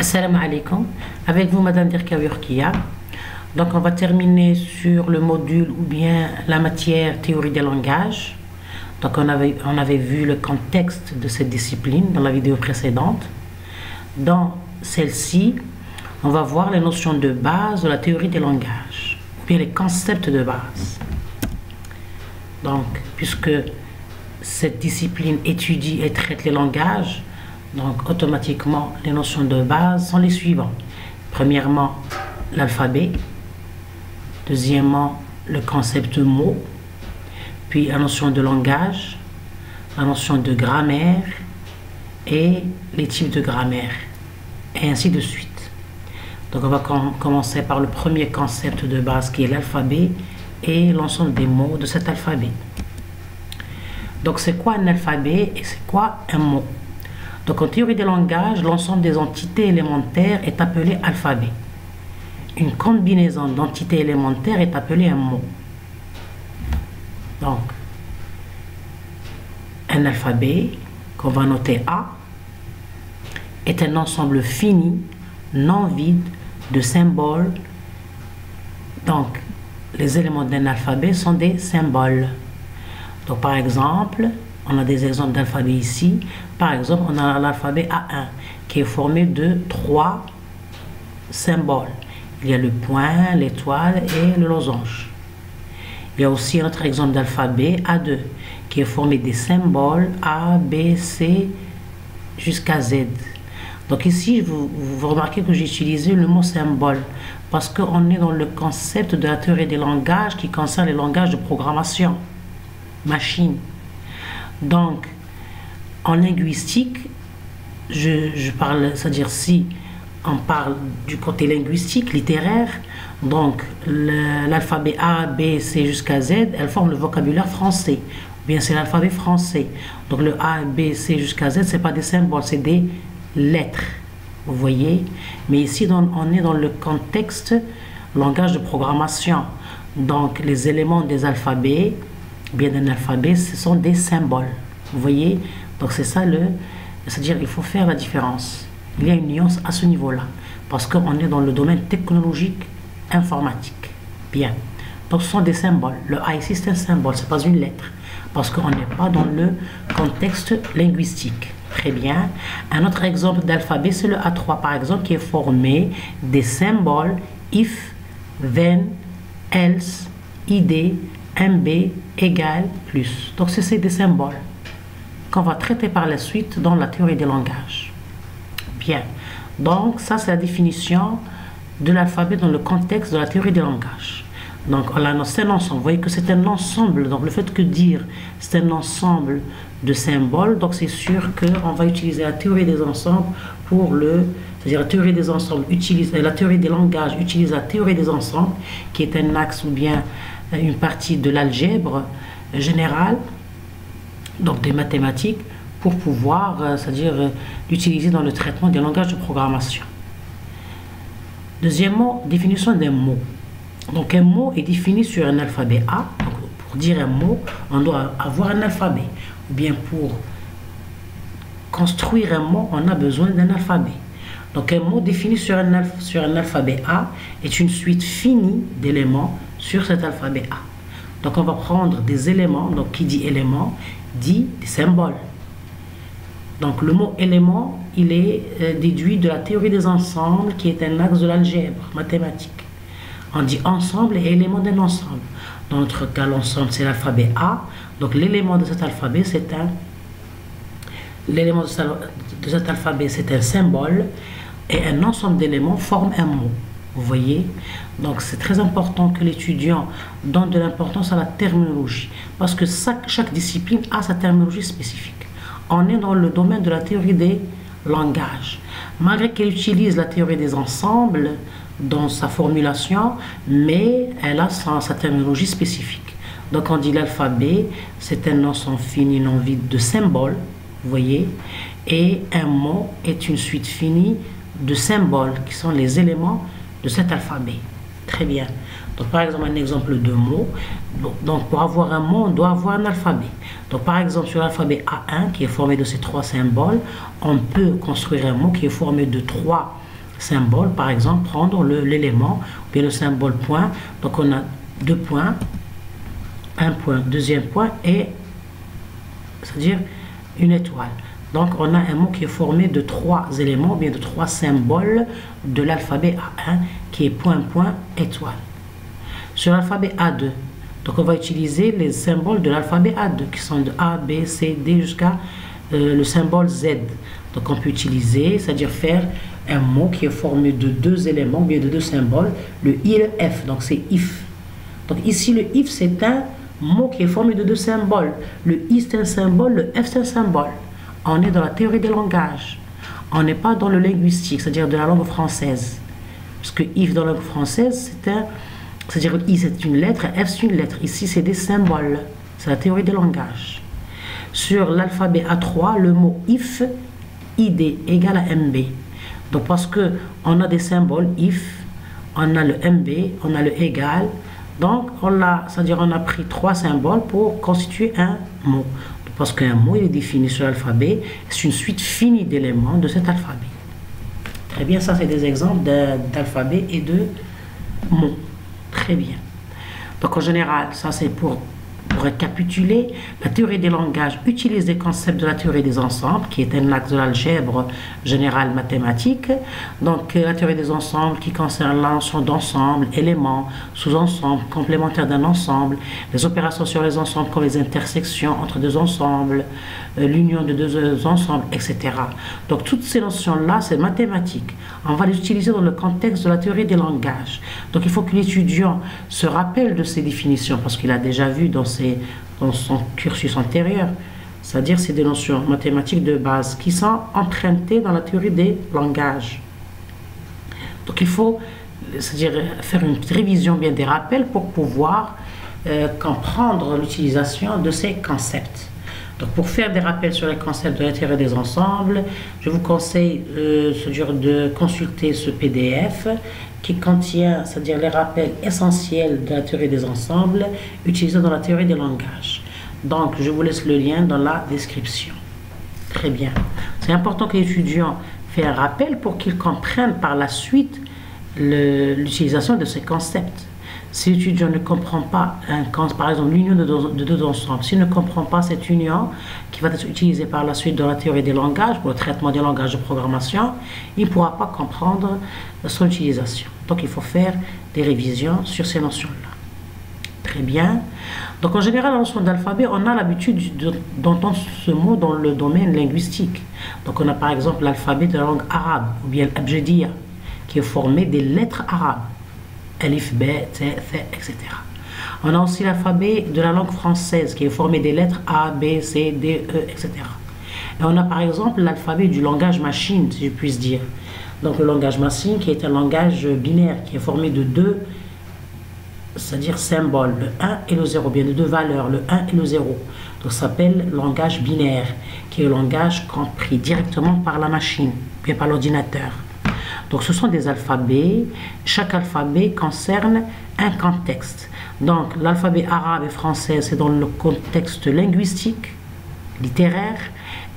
Assalamu alaikum, avec vous Madame Derkaoui Rokia. Donc on va terminer sur le module ou bien la matière théorie des langages. Donc on avait vu le contexte de cette discipline dans la vidéo précédente. Dans celle-ci, on va voir les notions de base de la théorie des langages, ou bien les concepts de base. Donc puisque cette discipline étudie et traite les langages, donc automatiquement les notions de base sont les suivantes. Premièrement, l'alphabet. Deuxièmement, le concept mot. Puis la notion de langage, la notion de grammaire et les types de grammaire. Et ainsi de suite. Donc on va commencer par le premier concept de base qui est l'alphabet et l'ensemble des mots de cet alphabet. Donc c'est quoi un alphabet et c'est quoi un mot? Donc en théorie des langages, l'ensemble des entités élémentaires est appelé alphabet. Une combinaison d'entités élémentaires est appelée un mot. Donc, un alphabet, qu'on va noter A, est un ensemble fini, non vide, de symboles. Donc, les éléments d'un alphabet sont des symboles. Donc, par exemple, on a des exemples d'alphabet ici. Par exemple, on a l'alphabet A1 qui est formé de 3 symboles. Il y a le point, l'étoile et le losange. Il y a aussi un autre exemple d'alphabet A2 qui est formé des symboles A, B, C jusqu'à Z. Donc ici, vous remarquez que j'ai utilisé le mot symbole parce qu'on est dans le concept de la théorie des langages qui concerne les langages de programmation, machine. Donc, en linguistique, je parle, c'est-à-dire si on parle du côté linguistique, littéraire, donc l'alphabet A, B, C jusqu'à Z, elle forme le vocabulaire français. Ou bien c'est l'alphabet français. Donc le A, B, C jusqu'à Z, ce n'est pas des symboles, c'est des lettres. Vous voyez? Mais ici, on est dans le contexte langage de programmation. Donc les éléments des alphabets, bien d'un alphabet, ce sont des symboles. Vous voyez? Donc c'est ça c'est-à-dire il faut faire la différence. Il y a une nuance à ce niveau-là, parce qu'on est dans le domaine technologique, informatique. Bien. Donc ce sont des symboles. Le A ici c'est un symbole, ce n'est pas une lettre, parce qu'on n'est pas dans le contexte linguistique. Très bien. Un autre exemple d'alphabet, c'est le A3 par exemple, qui est formé des symboles if, then, else, id, mb, égal, plus. Donc c'est des symboles qu'on va traiter par la suite dans la théorie des langages. Bien, donc ça c'est la définition de l'alphabet dans le contexte de la théorie des langages. Donc c'est un ensemble, vous voyez que c'est un ensemble, donc le fait que dire c'est un ensemble de symboles, donc c'est sûr qu'on va utiliser la théorie des ensembles pour c'est-à-dire la théorie des ensembles la théorie des langages utilise la théorie des ensembles qui est un axe ou bien une partie de l'algèbre générale, donc des mathématiques, pour pouvoir, c'est-à-dire l'utiliser dans le traitement des langages de programmation. Deuxièmement, définition d'un mot. Donc un mot est défini sur un alphabet A. Donc, pour dire un mot, on doit avoir un alphabet. Ou bien pour construire un mot, on a besoin d'un alphabet. Donc un mot défini sur un alphabet A est une suite finie d'éléments sur cet alphabet A. Donc on va prendre des éléments, donc qui dit élément, dit des symboles. Donc le mot élément, il est déduit de la théorie des ensembles qui est un axe de l'algèbre mathématique. On dit ensemble et élément d'un ensemble. Dans notre cas, l'ensemble c'est l'alphabet A. Donc l'élément de cet alphabet, c'est un symbole et un ensemble d'éléments forme un mot. Vous voyez? Donc c'est très important que l'étudiant donne de l'importance à la terminologie parce que chaque discipline a sa terminologie spécifique. On est dans le domaine de la théorie des langages. Malgré qu'elle utilise la théorie des ensembles dans sa formulation, mais elle a sa terminologie spécifique. Donc on dit l'alphabet, c'est un ensemble fini non vide de symboles, vous voyez, et un mot est une suite finie de symboles qui sont les éléments de cet alphabet. Très bien. Donc par exemple un exemple de mot. Donc pour avoir un mot, on doit avoir un alphabet. Donc par exemple sur l'alphabet A1 qui est formé de ces 3 symboles, on peut construire un mot qui est formé de 3 symbole, par exemple, prendre l'élément, bien le symbole point. Donc on a 2 points, un point, deuxième point, et c'est-à-dire une étoile. Donc on a un mot qui est formé de 3 éléments, bien de 3 symboles de l'alphabet A1, qui est point, point, étoile. Sur l'alphabet A2, donc on va utiliser les symboles de l'alphabet A2, qui sont de A, B, C, D jusqu'à le symbole Z. Donc on peut utiliser, c'est-à-dire faire un mot qui est formé de 2 éléments, bien de 2 symboles, le I et le F, donc c'est if. Donc ici le if c'est un mot qui est formé de 2 symboles. Le I c'est un symbole, le F c'est un symbole. On est dans la théorie des langages. On n'est pas dans le linguistique, c'est-à-dire de la langue française. Parce que if dans la langue française, c'est-à-dire I c'est une lettre, F c'est une lettre. Ici c'est des symboles. C'est la théorie des langages. Sur l'alphabet A3, le mot if, ID égale à MB. Donc parce que on a des symboles if, on a le MB, on a le égal. Donc c'est-à-dire on a pris 3 symboles pour constituer un mot. Parce qu'un mot il est défini sur l'alphabet, c'est une suite finie d'éléments de cet alphabet. Très bien, ça c'est des exemples d'alphabet et de mots. Très bien. Donc en général, ça c'est pour récapituler, la théorie des langages utilise des concepts de la théorie des ensembles, qui est un axe de l'algèbre générale mathématique. Donc la théorie des ensembles qui concerne la notion d'ensemble, éléments, sous-ensembles, complémentaires d'un ensemble, les opérations sur les ensembles comme les intersections entre 2 ensembles, l'union de 2 ensembles, etc. Donc toutes ces notions-là, c'est mathématique. On va les utiliser dans le contexte de la théorie des langages. Donc il faut que l'étudiant se rappelle de ces définitions, parce qu'il a déjà vu dans son cursus antérieur. C'est-à-dire c'est des notions mathématiques de base qui sont empruntées dans la théorie des langages. Donc il faut, c'est-à-dire faire une révision, bien des rappels pour pouvoir comprendre l'utilisation de ces concepts. Donc pour faire des rappels sur les concepts de la théorie des ensembles, je vous conseille de consulter ce PDF qui contient, c'est-à-dire les rappels essentiels de la théorie des ensembles utilisés dans la théorie des langages. Donc je vous laisse le lien dans la description. Très bien. C'est important que l'étudiant fasse un rappel pour qu'il comprenne par la suite l'utilisation de ces concepts. Si l'étudiant ne comprend pas, par exemple, l'union de 2 ensembles, s'il ne comprend pas cette union qui va être utilisée par la suite dans la théorie des langages, pour le traitement des langages de programmation, il ne pourra pas comprendre son utilisation. Donc il faut faire des révisions sur ces notions-là. Très bien. Donc en général, la notion d'alphabet, on a l'habitude d'entendre ce mot dans le domaine linguistique. Donc on a par exemple l'alphabet de la langue arabe, ou bien l'abjadiyya, qui est formé des lettres arabes. Alif, B, T, Th, etc. On a aussi l'alphabet de la langue française qui est formé des lettres A, B, C, D, E, etc. Et on a par exemple l'alphabet du langage machine, si je puis dire. Donc le langage machine qui est un langage binaire qui est formé de 2, c'est-à-dire symboles, le 1 et le 0, bien de 2 valeurs, le 1 et le 0. Donc ça s'appelle langage binaire, qui est le langage compris directement par la machine, bien par l'ordinateur. Donc ce sont des alphabets, chaque alphabet concerne un contexte. Donc l'alphabet arabe et français, c'est dans le contexte linguistique, littéraire,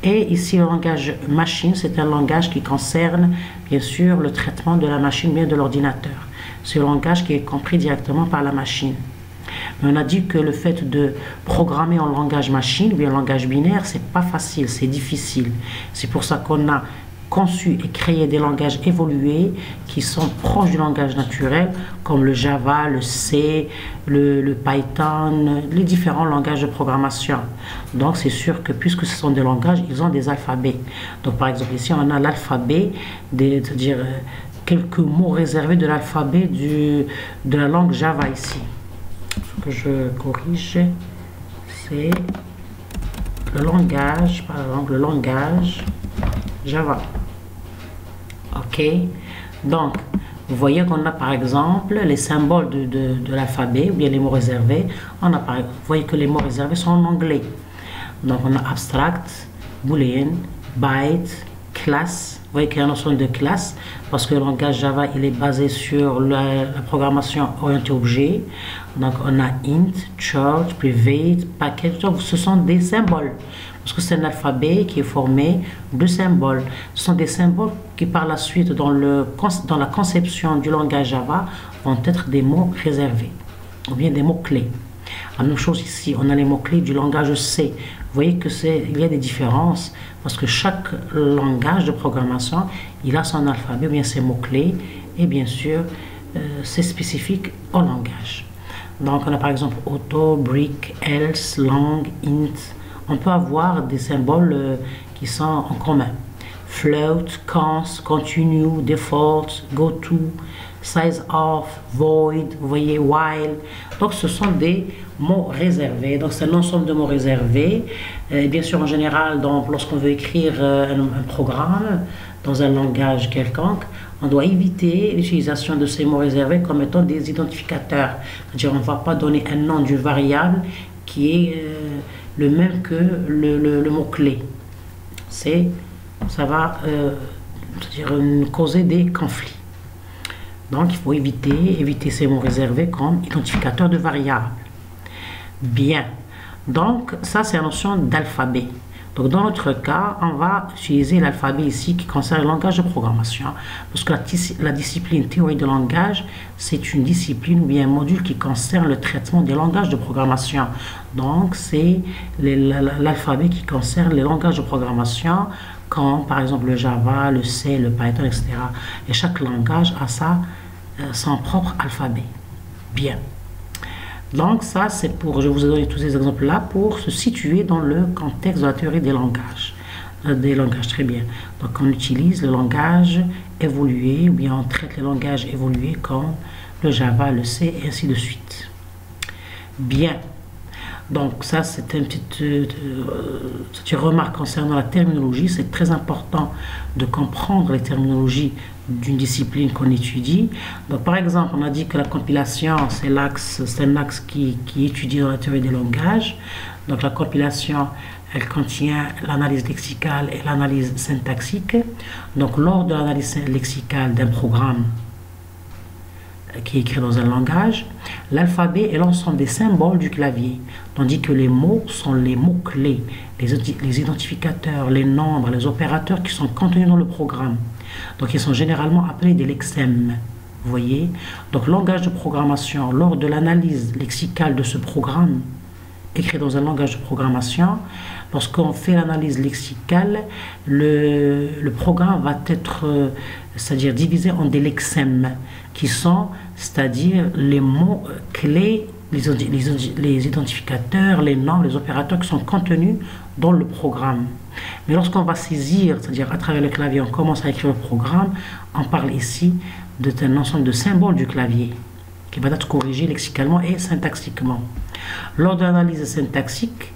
et ici le langage machine, c'est un langage qui concerne bien sûr le traitement de la machine, bien de l'ordinateur. C'est le langage qui est compris directement par la machine. Mais on a dit que le fait de programmer en langage machine, bien langage binaire, c'est pas facile, c'est difficile. C'est pour ça qu'on a conçu et créé des langages évolués qui sont proches du langage naturel, comme le Java, le C, le Python, les différents langages de programmation. Donc c'est sûr que puisque ce sont des langages, ils ont des alphabets. Donc par exemple ici on a l'alphabet, c'est-à-dire quelques mots réservés de l'alphabet de la langue Java ici. Il faut que je corrige, c'est le langage, par exemple le langage Java. Ok, donc vous voyez qu'on a par exemple les symboles de l'alphabet ou bien les mots réservés. Vous voyez que les mots réservés sont en anglais. Donc on a abstract, boolean, byte, class. Vous voyez qu'il y a la notion de classe parce que le langage Java il est basé sur la programmation orientée objet. Donc on a int, church, private, package. Donc ce sont des symboles. Parce que c'est un alphabet qui est formé de symboles. Ce sont des symboles qui, par la suite, dans la conception du langage Java, vont être des mots réservés, ou bien des mots-clés. La même chose ici, on a les mots-clés du langage C. Vous voyez qu'il y a des différences, parce que chaque langage de programmation, il a son alphabet, ou bien ses mots-clés, et bien sûr, c'est spécifique au langage. Donc, on a par exemple auto, break, else, long, int. On peut avoir des symboles qui sont en commun. Float, const, continue, default, goto, size of, void, vous voyez, while. Donc, ce sont des mots réservés. Donc, c'est l'ensemble de mots réservés. Bien sûr, en général, lorsqu'on veut écrire un programme dans un langage quelconque, on doit éviter l'utilisation de ces mots réservés comme étant des identificateurs. C'est-à-dire, on ne va pas donner un nom d'une variable qui est le même que le mot-clé. Ça va causer des conflits. Donc, il faut éviter ces mots réservés comme identificateurs de variables. Bien. Donc, ça, c'est la notion d'alphabet. Donc, dans notre cas, on va utiliser l'alphabet ici qui concerne le langage de programmation. Parce que la discipline théorie de langage, c'est une discipline ou bien un module qui concerne le traitement des langages de programmation. Donc, c'est l'alphabet qui concerne les langages de programmation, comme par exemple le Java, le C, le Python, etc. Et chaque langage a son propre alphabet. Bien. Donc ça, c'est pour, je vous ai donné tous ces exemples-là pour se situer dans le contexte de la théorie des langages. Très bien. Donc on utilise le langage évolué, ou bien on traite les langages évolués comme le Java, le C, et ainsi de suite. Bien. Donc ça, c'est une petite remarque concernant la terminologie. C'est très important de comprendre les terminologies d'une discipline qu'on étudie. Donc par exemple, on a dit que la compilation, c'est un axe qui étudie dans la théorie des langages. Donc la compilation, elle contient l'analyse lexicale et l'analyse syntaxique. Donc lors de l'analyse lexicale d'un programme qui est écrit dans un langage, l'alphabet est l'ensemble des symboles du clavier, tandis que les mots sont les mots-clés, les identificateurs, les nombres, les opérateurs qui sont contenus dans le programme. Donc ils sont généralement appelés des lexèmes. Vous voyez? Donc langage de programmation, lors de l'analyse lexicale de ce programme, écrit dans un langage de programmation, lorsqu'on fait l'analyse lexicale, le programme va être, c'est-à-dire divisé en des lexèmes, qui sont, c'est-à-dire les mots clés, les identificateurs, les nombres, les opérateurs qui sont contenus dans le programme. Mais lorsqu'on va saisir, c'est-à-dire à travers le clavier, on commence à écrire le programme, on parle ici d'un ensemble de symboles du clavier, qui va être corrigé lexicalement et syntaxiquement. Lors de l'analyse syntaxique,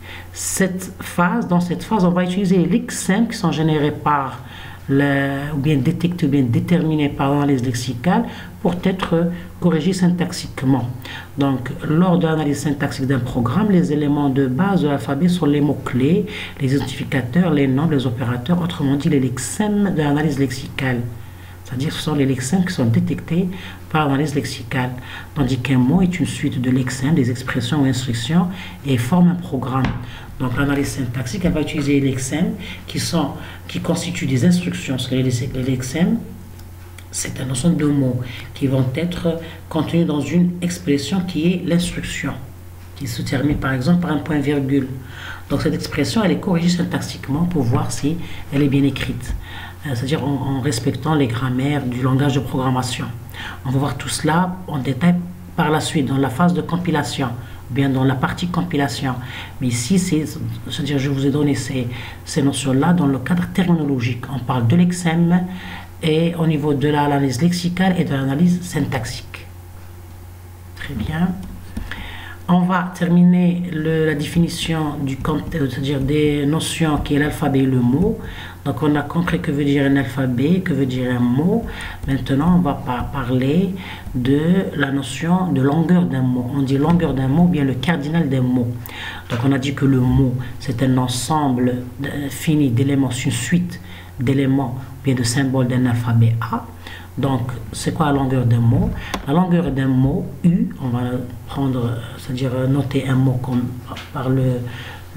dans cette phase, on va utiliser les lexèmes qui sont générés par ou bien détectés ou bien déterminés par l'analyse lexicale pour être corrigés syntaxiquement. Donc, lors de l'analyse syntaxique d'un programme, les éléments de base de l'alphabet sont les mots-clés, les identificateurs, les nombres, les opérateurs, autrement dit les lexèmes de l'analyse lexicale. C'est-à-dire que ce sont les lexèmes qui sont détectés par l'analyse lexicale. Tandis qu'un mot est une suite de lexèmes, des expressions ou instructions et forme un programme. Donc l'analyse syntaxique, elle va utiliser les lexèmes qui constituent des instructions. Parce que les lexèmes, c'est un ensemble de mots qui vont être contenus dans une expression qui est l'instruction, qui se termine par exemple par un point-virgule. Donc cette expression, elle est corrigée syntaxiquement pour voir si elle est bien écrite. C'est-à-dire en respectant les grammaires du langage de programmation. On va voir tout cela en détail par la suite, dans la phase de compilation, ou bien dans la partie compilation. Mais ici, c'est-à-dire je vous ai donné ces notions-là dans le cadre terminologique. On parle de lexème et au niveau de l'analyse lexicale et de l'analyse syntaxique. Très bien. On va terminer la définition c'est-à-dire des notions qui est l'alphabet et le mot. Donc on a compris que veut dire un alphabet, que veut dire un mot. Maintenant on va parler de la notion de longueur d'un mot. On dit longueur d'un mot, bien le cardinal d'un mot. Donc on a dit que le mot c'est un ensemble fini d'éléments, une suite d'éléments, bien de symboles d'un alphabet A. Donc, c'est quoi la longueur d'un mot? La longueur d'un mot, U, on va prendre, c'est-à-dire noter un mot comme par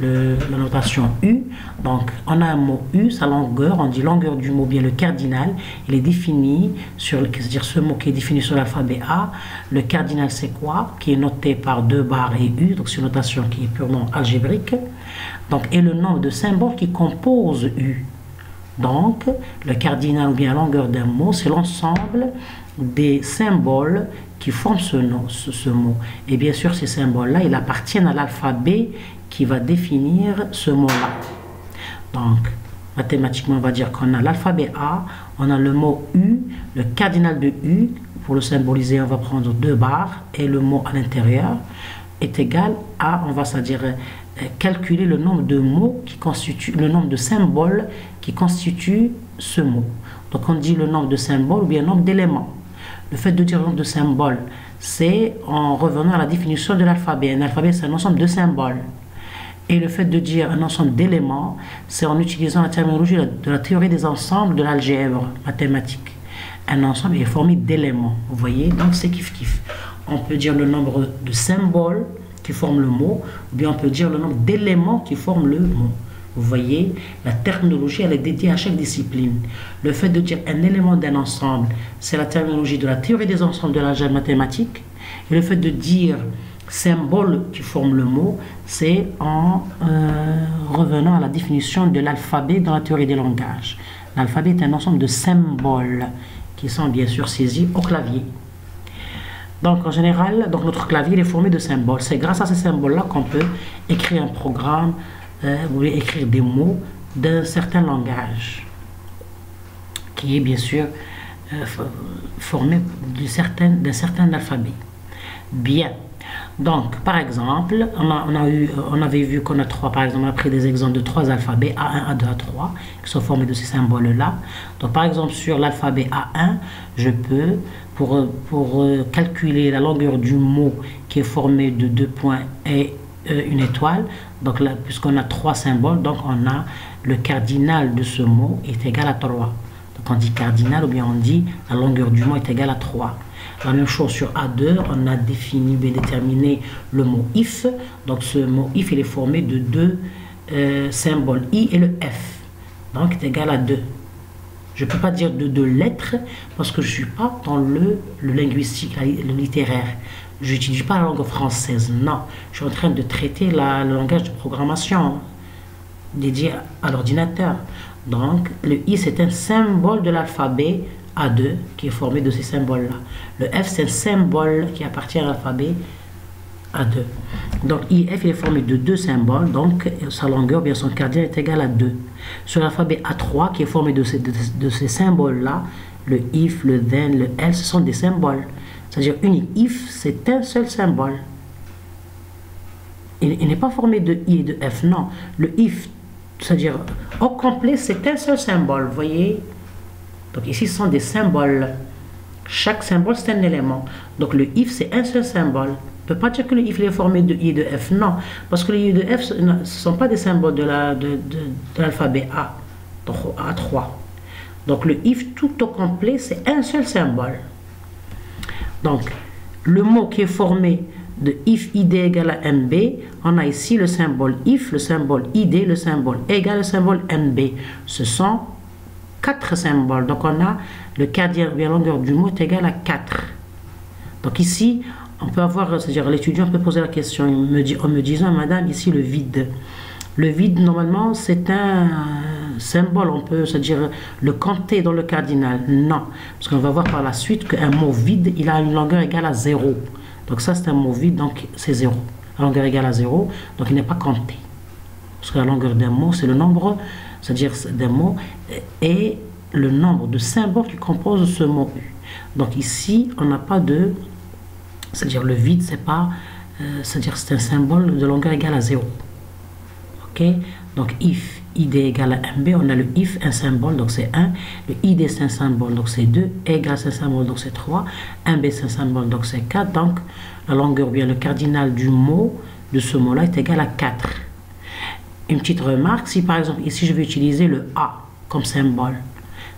la notation U. Donc, on a un mot U, sa longueur, on dit longueur du mot, bien le cardinal, il est défini sur, c'est-à-dire ce mot qui est défini sur l'alphabet A. Le cardinal, c'est quoi? Qui est noté par 2 barres et U, donc c'est une notation qui est purement algébrique. Donc, et le nombre de symboles qui composent U. Donc, le cardinal ou bien la longueur d'un mot, c'est l'ensemble des symboles qui forment ce mot. Et bien sûr, ces symboles-là, ils appartiennent à l'alphabet qui va définir ce mot-là. Donc, mathématiquement, on va dire qu'on a l'alphabet A, on a le mot U, le cardinal de U. Pour le symboliser, on va prendre 2 barres et le mot à l'intérieur est égal à, on va c'est-à-dire calculer le nombre de mots qui constituent, le nombre de symboles qui constituent ce mot. Donc on dit le nombre de symboles ou bien le nombre d'éléments. Le fait de dire le nombre de symboles, c'est en revenant à la définition de l'alphabet. Un alphabet, c'est un ensemble de symboles. Et le fait de dire un ensemble d'éléments, c'est en utilisant la terminologie de la théorie des ensembles de l'algèbre mathématique. Un ensemble est formé d'éléments. Vous voyez, donc c'est kiff-kiff. On peut dire le nombre de symboles qui forment le mot, ou bien on peut dire le nombre d'éléments qui forment le mot. Vous voyez, la terminologie, elle est dédiée à chaque discipline. Le fait de dire un élément d'un ensemble, c'est la terminologie de la théorie des ensembles de l'algèbre mathématique. Et le fait de dire symbole qui forme le mot, c'est en revenant à la définition de l'alphabet dans la théorie des langages. L'alphabet est un ensemble de symboles qui sont bien sûr saisis au clavier. Donc en général, donc notre clavier est formé de symboles. C'est grâce à ces symboles-là qu'on peut écrire un programme, ou écrire des mots d'un certain langage, qui est bien sûr formé d'un certain alphabet. Bien. Donc, par exemple, on avait vu qu'on a par exemple, on a pris des exemples de 3 alphabets, A1, A2, A3, qui sont formés de ces symboles-là. Donc, par exemple, sur l'alphabet A1, je peux, pour calculer la longueur du mot qui est formé de 2 points et une étoile, donc là, puisqu'on a 3 symboles, donc on a le cardinal de ce mot est égal à 3. Donc on dit cardinal ou bien on dit la longueur du mot est égale à 3. La même chose sur A2, on a défini, bien déterminé le mot if. Donc ce mot if, il est formé de 2 symboles, I et le F. Donc est égal à 2. Je ne peux pas dire de 2 lettres parce que je ne suis pas dans le linguistique, le littéraire. Je n'utilise pas la langue française, non. Je suis en train de traiter le langage de programmation dédié à l'ordinateur. Donc, le I, c'est un symbole de l'alphabet A2 qui est formé de ces symboles-là. Le F, c'est un symbole qui appartient à l'alphabet A2. Donc, IF, il est formé de 2 symboles, donc sa longueur, bien son cardinal est égal à 2. Sur l'alphabet A3, qui est formé de ces symboles-là, le if, le then, le else, ce sont des symboles. C'est-à-dire unique. If, c'est un seul symbole. Il n'est pas formé de I et de F, non. Le if, c'est-à-dire au complet, c'est un seul symbole, vous voyez. Donc ici, ce sont des symboles. Chaque symbole, c'est un élément. Donc le if, c'est un seul symbole. On ne peut pas dire que le if est formé de I et de F, non. Parce que le I et de F, ce ne sont pas des symboles de l'alphabet A, donc A3. Donc le if tout au complet, c'est un seul symbole. Donc, le mot qui est formé de if id égale à mb, on a ici le symbole if, le symbole id, le symbole égal, le symbole mb. Ce sont 4 symboles. Donc, on a le cardinal, la longueur du mot est égale à 4. Donc, ici, on peut avoir, c'est-à-dire l'étudiant peut poser la question en me disant, madame, ici le vide. Le vide, normalement, c'est un symbole, on peut, c'est-à-dire le compter dans le cardinal. Non, parce qu'on va voir par la suite qu'un mot vide, il a une longueur égale à 0. Donc ça, c'est un mot vide, donc c'est 0. La longueur égale à 0, donc il n'est pas compté. Parce que la longueur d'un mot, c'est le nombre, c'est-à-dire d'un mot, et le nombre de symboles qui composent ce mot U. Donc ici, on n'a pas de, c'est-à-dire le vide, c'est pas, c'est-à-dire c'est un symbole de longueur égale à 0. Ok, donc if id égale à mb, on a le if, un symbole, donc c'est 1, le id c'est un symbole, donc c'est 2, égale c'est un symbole, donc c'est 3, mb c'est un symbole, donc c'est 4, donc la longueur, bien le cardinal du mot, de ce mot-là est égal à 4. Une petite remarque, si par exemple ici je vais utiliser le A comme symbole,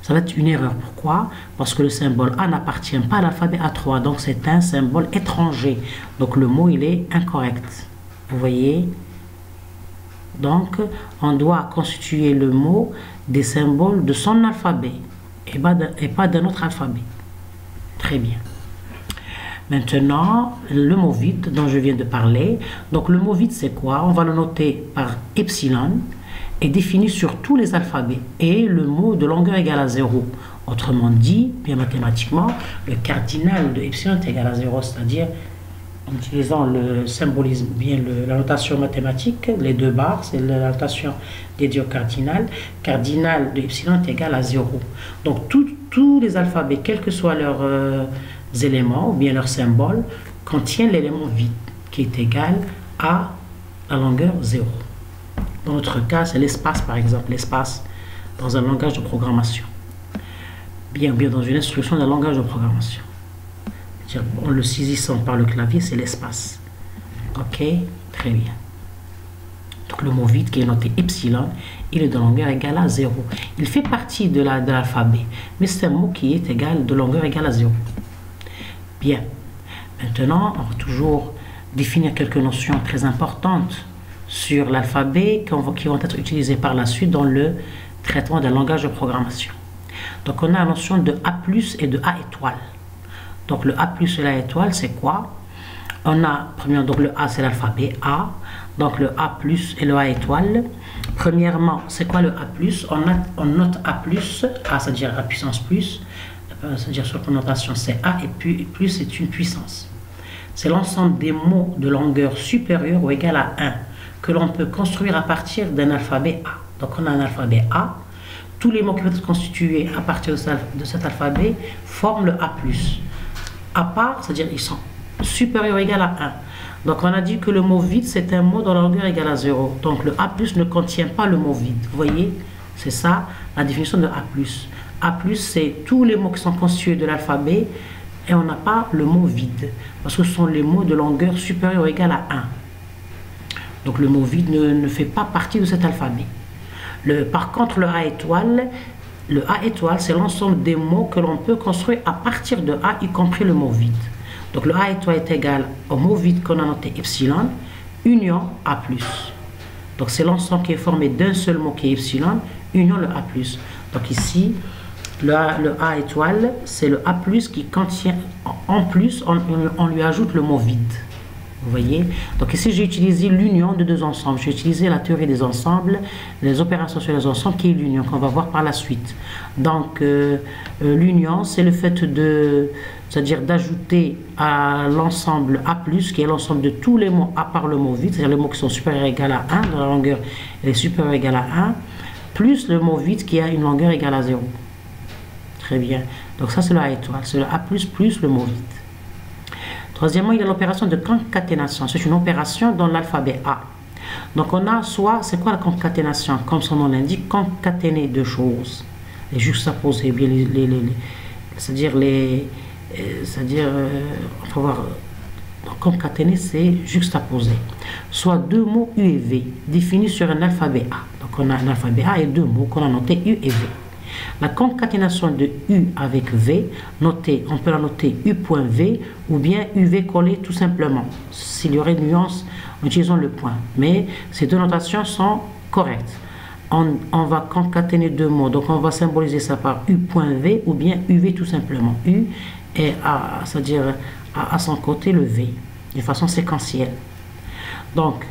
ça va être une erreur. Pourquoi? Parce que le symbole A n'appartient pas à l'alphabet A3, donc c'est un symbole étranger, donc le mot il est incorrect. Vous voyez? Donc, on doit constituer le mot des symboles de son alphabet et pas d'un autre alphabet. Très bien. Maintenant, le mot vide dont je viens de parler. Donc, le mot vide, c'est quoi? On va le noter par epsilon et défini sur tous les alphabets. Et le mot de longueur égale à 0. Autrement dit, bien mathématiquement, le cardinal de epsilon est égal à 0, c'est-à-dire en utilisant le symbolisme, bien la notation mathématique, les deux barres, c'est la notation dédiée au cardinal. Cardinal de epsilon est égal à 0. Donc tous les alphabets, quels que soient leurs éléments ou bien leurs symboles, contiennent l'élément vide qui est égal à la longueur 0. Dans notre cas, c'est l'espace par exemple, l'espace dans un langage de programmation. Bien dans une instruction d'un langage de programmation. En le saisissant par le clavier, c'est l'espace. Ok, très bien. Donc le mot vide qui est noté epsilon, il est de longueur égale à 0. Il fait partie de l'alphabet, mais c'est un mot qui est égal de longueur égale à 0. Bien. Maintenant, on va toujours définir quelques notions très importantes sur l'alphabet qui vont être utilisées par la suite dans le traitement d'un langage de programmation. Donc on a la notion de A+ et de A étoile. Donc le A+ et la étoile, c'est quoi? On a, premièrement, donc le A, c'est l'alphabet A. Donc le A+ et le A étoile. Premièrement, c'est quoi le A+? On note A+, A c'est-à-dire A puissance plus, c'est-à-dire sur la notation c'est A, et puis plus c'est une puissance. C'est l'ensemble des mots de longueur supérieure ou égale à 1 que l'on peut construire à partir d'un alphabet A. Donc on a un alphabet A. Tous les mots qui peuvent être constitués à partir de cet alphabet forment le A+. À part, c'est-à-dire ils sont supérieurs ou égal à 1. Donc on a dit que le mot vide, c'est un mot dont la longueur égale à 0. Donc le A+ ne contient pas le mot vide. Vous voyez, c'est ça la définition de A+. A+, c'est tous les mots qui sont constitués de l'alphabet et on n'a pas le mot vide. Parce que ce sont les mots de longueur supérieure ou égale à 1. Donc le mot vide ne fait pas partie de cet alphabet. Par contre, le A étoile, c'est l'ensemble des mots que l'on peut construire à partir de A, y compris le mot vide. Donc le A étoile est égal au mot vide qu'on a noté epsilon, union A+. Donc c'est l'ensemble qui est formé d'un seul mot qui est epsilon, union le A+. Donc ici, le A étoile, c'est le A+, qui contient, en plus, on lui ajoute le mot vide. Vous voyez? Donc ici, j'ai utilisé l'union de deux ensembles. J'ai utilisé la théorie des ensembles, les opérations sur les ensembles, qui est l'union, qu'on va voir par la suite. Donc, l'union, c'est le fait c'est-à-dire d'ajouter à l'ensemble A+, qui est l'ensemble de tous les mots à part le mot vide, c'est-à-dire les mots qui sont supérieurs ou égales à 1, dont la longueur est supérieure ou égale à 1, plus le mot vide qui a une longueur égale à 0. Très bien. Donc ça, c'est le A étoile. C'est le A+, plus le mot vide. Troisièmement, il y a l'opération de concaténation. C'est une opération dans l'alphabet A. Donc on a soit, c'est quoi la concaténation? Comme son nom l'indique, concaténer deux choses. Et juxtaposer, bien c'est-à-dire on va voir, concaténer c'est juxtaposer. Soit deux mots U et V définis sur un alphabet A. Donc on a un alphabet A et deux mots qu'on a notés U et V. La concaténation de U avec V, on peut la noter U.V ou bien UV collé tout simplement. S'il y aurait une nuance, en utilisant le point. Mais ces deux notations sont correctes. On va concaténer deux mots, donc on va symboliser ça par U.V ou bien UV tout simplement. U est c'est-à-dire à son côté le V, de façon séquentielle. Donc,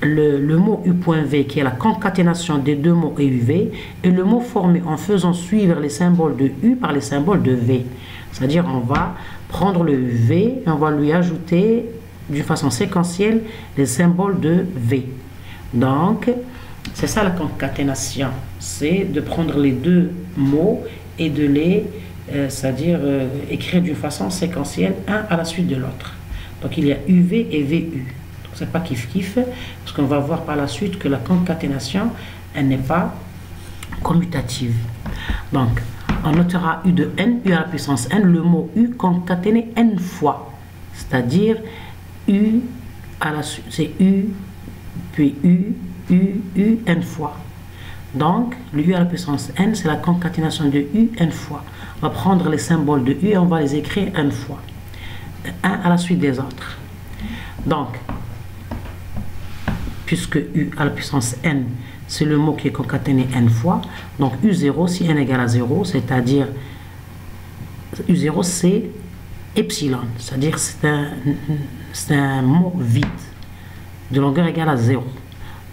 le mot U.V qui est la concaténation des deux mots et UV est le mot formé en faisant suivre les symboles de U par les symboles de V. C'est-à-dire on va prendre le UV et on va lui ajouter d'une façon séquentielle les symboles de V. Donc c'est ça la concaténation, c'est de prendre les deux mots et de les c'est-à-dire écrire d'une façon séquentielle un à la suite de l'autre. Donc il y a UV et VU. C'est pas kiff-kiff, parce qu'on va voir par la suite que la concaténation, elle n'est pas commutative. Donc, on notera U de n, U à la puissance n, le mot U concaténé n fois. C'est-à-dire, U à la suite, c'est U, puis U, n fois. Donc, le U à la puissance n, c'est la concaténation de U n fois. On va prendre les symboles de U et on va les écrire n fois. Un à la suite des autres. Donc, puisque U à la puissance n, c'est le mot qui est concaténé n fois. Donc U0, si n égale à 0, c'est-à-dire U0, c'est epsilon, c'est-à-dire c'est un mot vide de longueur égale à 0.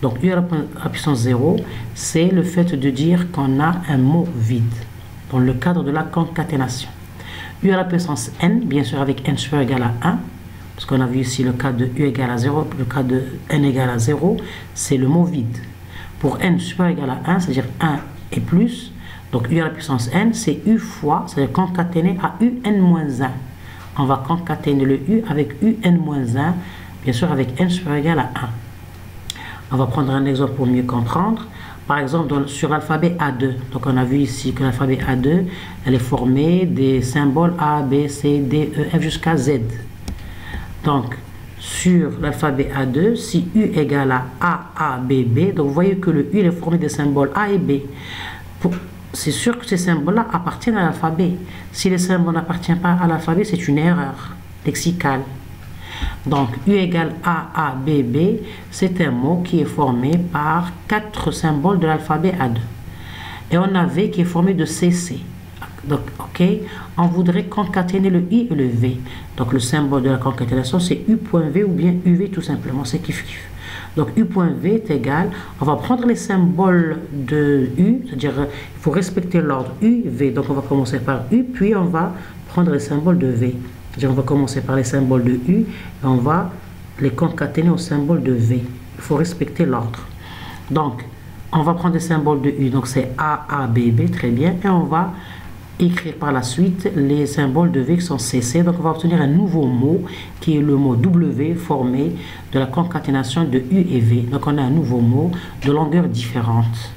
Donc U à la puissance 0, c'est le fait de dire qu'on a un mot vide dans le cadre de la concaténation. U à la puissance n, bien sûr avec n supérieur égal à 1, parce qu'on a vu ici le cas de U égale à 0, le cas de n égale à 0, c'est le mot vide. Pour n supérieur égal à 1, c'est-à-dire 1 et plus, donc U à la puissance n, c'est U fois, c'est-à-dire concaténé à UN-1. On va concaténer le U avec UN-1, bien sûr avec n supérieur égal à 1. On va prendre un exemple pour mieux comprendre. Par exemple, sur l'alphabet A2, donc on a vu ici que l'alphabet A2, elle est formée des symboles A, B, C, D, E, F jusqu'à Z. Donc, sur l'alphabet A2, si U égale à A, B, B, donc vous voyez que le U est formé des symboles A et B. C'est sûr que ces symboles-là appartiennent à l'alphabet. Si les symboles n'appartiennent pas à l'alphabet, c'est une erreur lexicale. Donc, U égale A, B, B, c'est un mot qui est formé par 4 symboles de l'alphabet A2. Et on a V qui est formé de CC. Donc, ok, on voudrait concaténer le I et le V. Donc, le symbole de la concaténation, c'est U.V ou bien UV tout simplement, c'est kiff-kiff. Donc, U.V est égal, on va prendre les symboles de U, c'est-à-dire, il faut respecter l'ordre U, V. Donc, on va commencer par U, puis on va prendre les symboles de V. On va commencer par les symboles de U et on va les concaténer au symbole de V. Il faut respecter l'ordre. Donc, on va prendre les symboles de U. Donc, c'est A, B, B, très bien. Et on va écrire par la suite les symboles de V qui sont CC. Donc, on va obtenir un nouveau mot qui est le mot W formé de la concaténation de U et V. Donc, on a un nouveau mot de longueur différente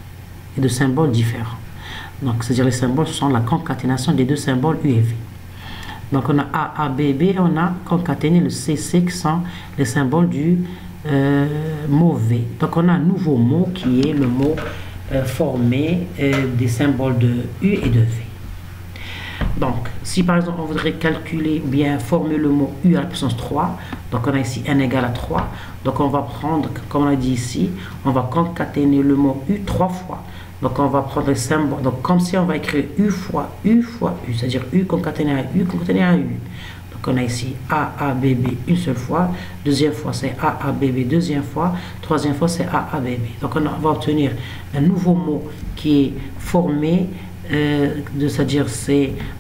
et de symboles différents. Donc, c'est-à-dire les symboles sont la concaténation des deux symboles U et V. Donc, on a A, B, B, et on a concaténé le CC qui sont les symboles du mot V. Donc, on a un nouveau mot qui est le mot formé des symboles de U et de V. Donc, si par exemple on voudrait calculer ou bien former le mot U à la puissance 3, donc on a ici n égale à 3, donc on va prendre, comme on a dit ici, on va concaténer le mot U 3 fois. Donc on va prendre les symboles, donc comme si on va écrire U fois U fois U, c'est-à-dire U concaténé à U concaténé à U. Donc on a ici A, B, B une seule fois, deuxième fois c'est A, B, B, deuxième fois, troisième fois c'est A, B, B. Donc on va obtenir un nouveau mot qui est formé, c'est-à-dire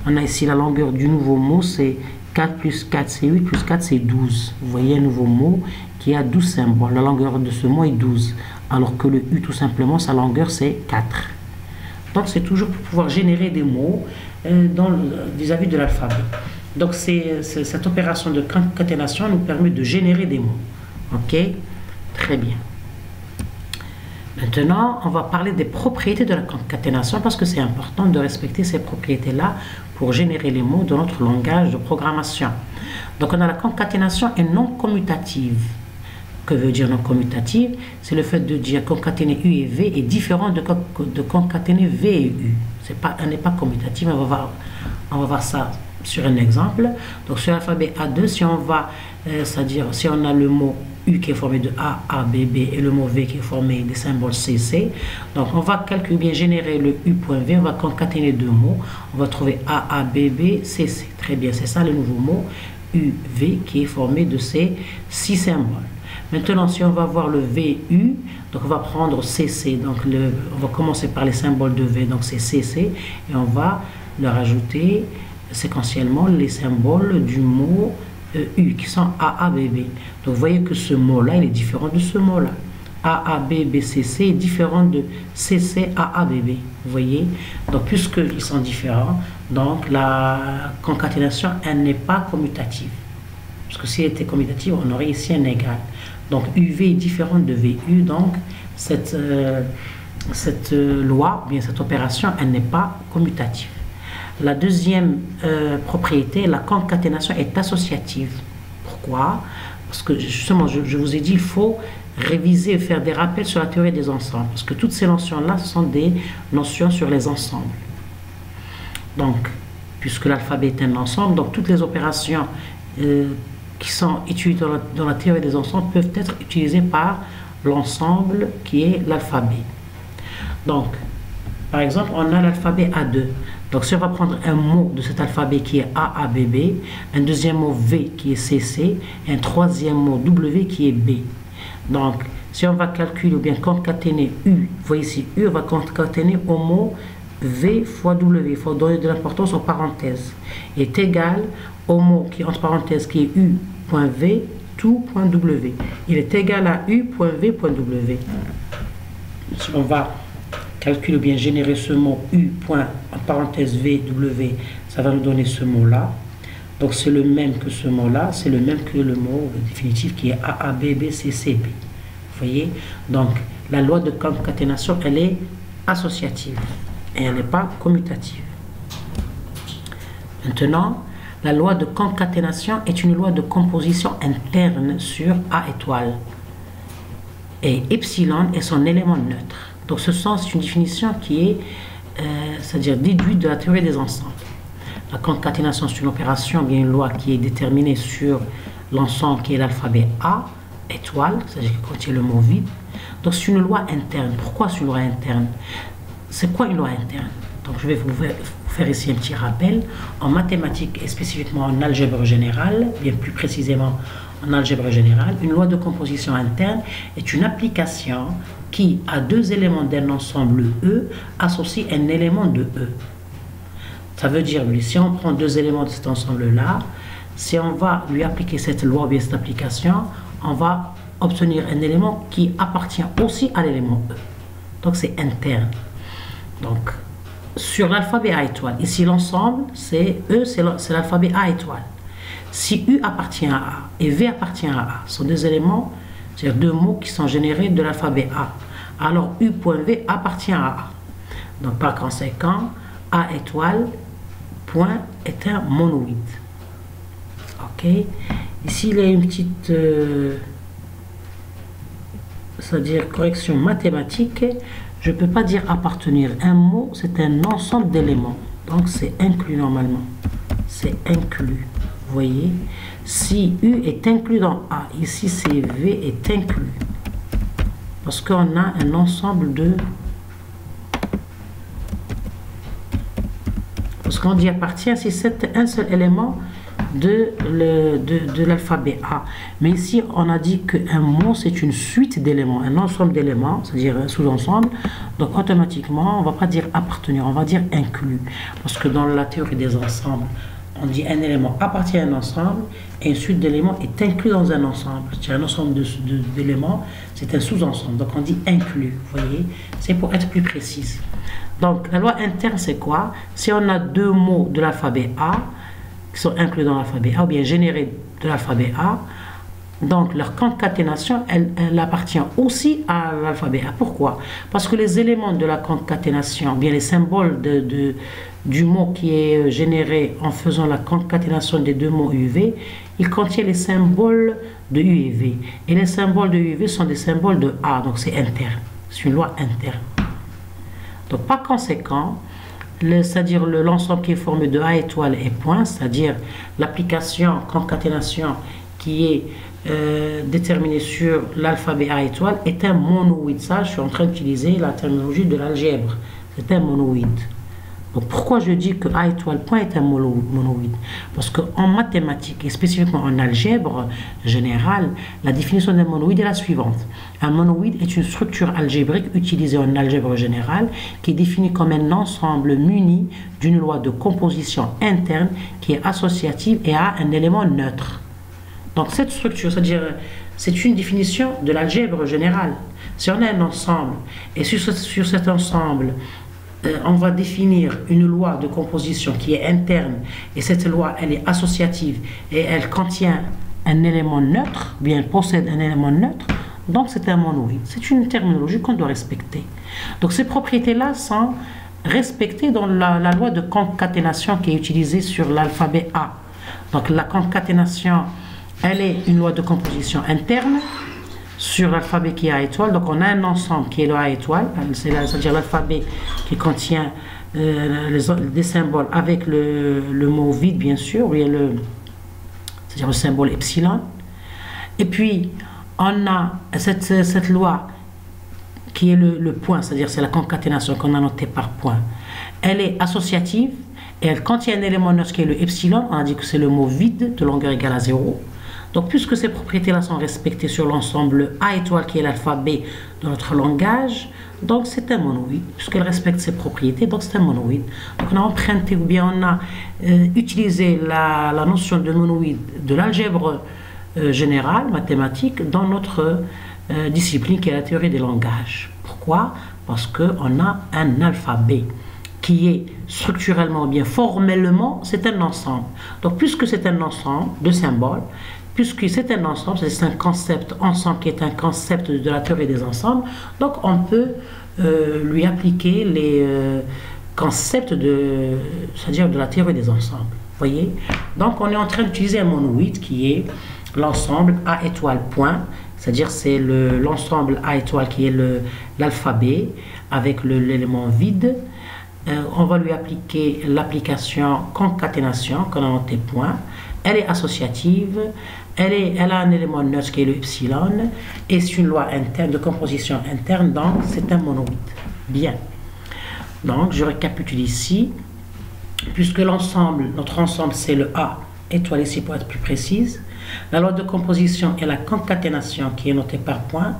on a ici la longueur du nouveau mot, c'est 4 plus 4 c'est 8, plus 4 c'est 12. Vous voyez un nouveau mot qui a 12 symboles, la longueur de ce mot est 12. Alors que le U, tout simplement, sa longueur, c'est 4. Donc, c'est toujours pour pouvoir générer des mots vis-à-vis de l'alphabet. Donc, cette opération de concaténation nous permet de générer des mots. OK? Très bien. Maintenant, on va parler des propriétés de la concaténation parce que c'est important de respecter ces propriétés-là pour générer les mots dans notre langage de programmation. Donc, on a la concaténation est non commutative. Que veut dire non commutative? C'est le fait de dire concaténer U et V est différent de concaténer V et U. Elle n'est pas commutative. On va voir ça sur un exemple. Donc sur l'alphabet A2, si on va, c'est-à-dire si on a le mot U qui est formé de A, B, B et le mot V qui est formé des symboles CC, donc on va calculer, bien générer le U.V, on va concaténer deux mots, on va trouver A, B, B, CC. Très bien, c'est ça le nouveau mot UV qui est formé de ces 6 symboles. Maintenant, si on va voir le VU, donc on va prendre CC, donc on va commencer par les symboles de V, donc c'est CC, et on va leur ajouter séquentiellement les symboles du mot U, qui sont AABB. Donc vous voyez que ce mot-là, il est différent de ce mot-là. AABBCC est différent de CCAABB. Vous voyez? Donc puisqu'ils sont différents, donc la concaténation, elle n'est pas commutative. Parce que si elle était commutative, on aurait ici un égal. Donc UV est différent de VU, donc cette loi, bien cette opération, elle n'est pas commutative. La deuxième propriété, la concaténation est associative. Pourquoi? Parce que justement, je vous ai dit, il faut réviser et faire des rappels sur la théorie des ensembles. Parce que toutes ces notions-là, ce sont des notions sur les ensembles. Donc, puisque l'alphabet est un ensemble, donc toutes les opérations qui sont étudiées dans la théorie des ensembles peuvent être utilisées par l'ensemble qui est l'alphabet. Donc, par exemple, on a l'alphabet A2. Donc, si on va prendre un mot de cet alphabet qui est A, A, B, B, un deuxième mot V qui est C, C, et un troisième mot W qui est B. Donc, si on va calculer ou bien concaténer U, vous voyez ici, U, on va concaténer au mot V fois W. Il faut donner de l'importance aux parenthèses. Est égal au mot qui est entre parenthèses qui est U.V, tout.W. Il est égal à U.V.W. Si on va calculer ou bien générer ce mot U. En parenthèse VW, ça va nous donner ce mot-là. Donc c'est le même que ce mot-là, c'est le même que le mot définitif qui est AABBCCB. Vous voyez? Donc la loi de concaténation, elle est associative et elle n'est pas commutative. Maintenant, la loi de concaténation est une loi de composition interne sur A étoile. Et epsilon est son élément neutre. Donc ce sens, c'est une définition qui est, c'est-à-dire déduite de la théorie des ensembles. La concaténation, c'est une opération, bien une loi qui est déterminée sur l'ensemble qui est l'alphabet A, étoile, c'est-à-dire qui contient le mot vide. Donc c'est une loi interne. Pourquoi c'est une loi interne? C'est quoi une loi interne? Donc je vais vous faire ici un petit rappel. En mathématiques et spécifiquement en algèbre générale, bien plus précisément en algèbre générale, une loi de composition interne est une application qui, à deux éléments d'un ensemble E, associe un élément de E. Ça veut dire, si on prend deux éléments de cet ensemble-là, si on va lui appliquer cette loi ou bien cette application, on va obtenir un élément qui appartient aussi à l'élément E. Donc c'est interne. Donc, sur l'alphabet A étoile, ici l'ensemble, c'est E, c'est l'alphabet A étoile. Si U appartient à A et V appartient à A, ce sont deux éléments, c'est-à-dire deux mots qui sont générés de l'alphabet A. Alors U.V appartient à A. Donc par conséquent, A étoile point est un monoïde. Ok. Ici il y a une petite, c'est-à-dire correction mathématique. Je ne peux pas dire appartenir. Un mot, c'est un ensemble d'éléments. Donc c'est inclus normalement. C'est inclus. Vous voyez, si U est inclus dans A, ici c'est V est inclus. Parce qu'on a un ensemble de... Parce qu'on dit appartient si c'est un seul élément de l'alphabet A. Mais ici, on a dit qu'un mot, c'est une suite d'éléments, un ensemble d'éléments, c'est-à-dire un sous-ensemble. Donc automatiquement, on ne va pas dire appartenir, on va dire inclus. Parce que dans la théorie des ensembles, on dit un élément appartient à un ensemble et une suite d'éléments est inclus dans un ensemble. C'est un ensemble d'éléments, c'est un sous-ensemble. Donc on dit inclus, vous voyez, c'est pour être plus précise. Donc la loi interne, c'est quoi? Si on a deux mots de l'alphabet A qui sont inclus dans l'alphabet A ou bien générés de l'alphabet A, donc leur concaténation, elle appartient aussi à l'alphabet A. Pourquoi? Parce que les éléments de la concaténation, bien les symboles du mot qui est généré en faisant la concaténation des deux mots UV, il contient les symboles de U et V. Et les symboles de U et V sont des symboles de A, donc c'est interne. C'est une loi interne. Donc par conséquent, c'est-à-dire l'ensemble qui est formé de A étoile et point, c'est-à-dire l'application concaténation qui est déterminée sur l'alphabet A étoile, est un monoïde. Ça, je suis en train d'utiliser la terminologie de l'algèbre. C'est un monoïde. Donc pourquoi je dis que A étoile point est un monoïde? Parce qu'en mathématiques et spécifiquement en algèbre générale, la définition d'un monoïde est la suivante. Un monoïde est une structure algébrique utilisée en algèbre générale qui est définie comme un ensemble muni d'une loi de composition interne qui est associative et a un élément neutre. Donc cette structure, c'est-à-dire c'est une définition de l'algèbre générale. Si on a un ensemble et sur cet ensemble on va définir une loi de composition qui est interne et cette loi elle est associative et elle contient un élément neutre, bien elle possède un élément neutre, donc c'est un monoïde. C'est une terminologie qu'on doit respecter. Donc ces propriétés-là sont respectées dans la loi de concaténation qui est utilisée sur l'alphabet A. Donc la concaténation, elle est une loi de composition interne sur l'alphabet qui est A étoile. Donc on a un ensemble qui est le A étoile, c'est-à-dire l'alphabet qui contient des symboles avec le mot vide bien sûr, c'est-à-dire le symbole epsilon. Et puis on a cette loi qui est le point, c'est-à-dire c'est la concaténation qu'on a notée par point. Elle est associative et elle contient un élément neutre qui est le epsilon. On a dit que c'est le mot vide de longueur égale à 0. Donc, puisque ces propriétés-là sont respectées sur l'ensemble A étoile qui est l'alphabet de notre langage, donc c'est un monoïde. Puisqu'elle respecte ces propriétés, donc c'est un monoïde. Donc, on a emprunté ou bien on a utilisé la notion de monoïde de l'algèbre générale, mathématique, dans notre discipline qui est la théorie des langages. Pourquoi? Parce qu'on a un alphabet qui est structurellement ou bien formellement, c'est un ensemble. Donc, puisque c'est un ensemble de symboles, puisque c'est un ensemble, c'est un concept ensemble qui est un concept de la théorie des ensembles, donc on peut lui appliquer les concepts c'est-à-dire de la théorie des ensembles. Voyez? Donc on est en train d'utiliser un monoïde qui est l'ensemble A étoile point, c'est-à-dire c'est l'ensemble A étoile qui est l'alphabet avec l'élément vide. On va lui appliquer l'application concaténation qu'on a noté point. Elle est associative, elle a un élément neutre qui est le epsilon, et c'est une loi interne de composition interne, donc c'est un monoïde. Bien. Donc je récapitule ici, puisque notre ensemble c'est le A étoile ici pour être plus précise. La loi de composition est la concaténation qui est notée par point.